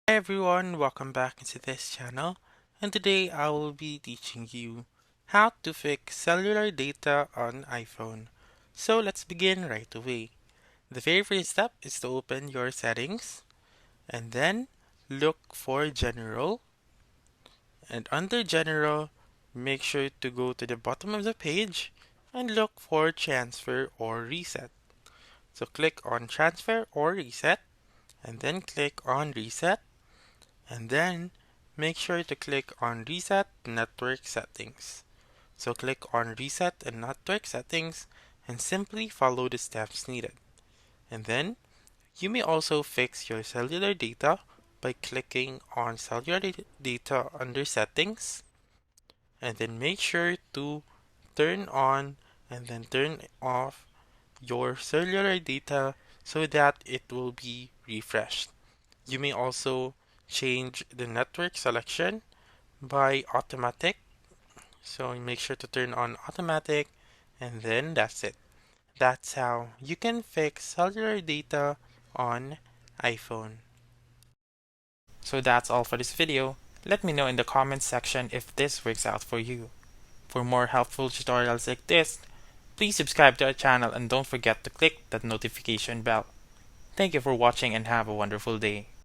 Hi everyone, welcome back to this channel, and today I will be teaching you how to fix cellular data on iPhone. So let's begin right away. The very first step is to open your settings and then look for General, and under General make sure to go to the bottom of the page and look for Transfer or Reset. So click on Transfer or Reset and then click on Reset. And then make sure to click on Reset Network Settings. So click on Reset and Network Settings and simply follow the steps needed. And then you may also fix your cellular data by clicking on Cellular Data under Settings, and then make sure to turn on and then turn off your cellular data so that it will be refreshed. You may also change the network selection by automatic. So make sure to turn on automatic, and then that's it. That's how you can fix cellular data on iPhone. So that's all for this video. Let me know in the comments section if this works out for you. For more helpful tutorials like this, please subscribe to our channel and don't forget to click that notification bell. Thank you for watching and have a wonderful day.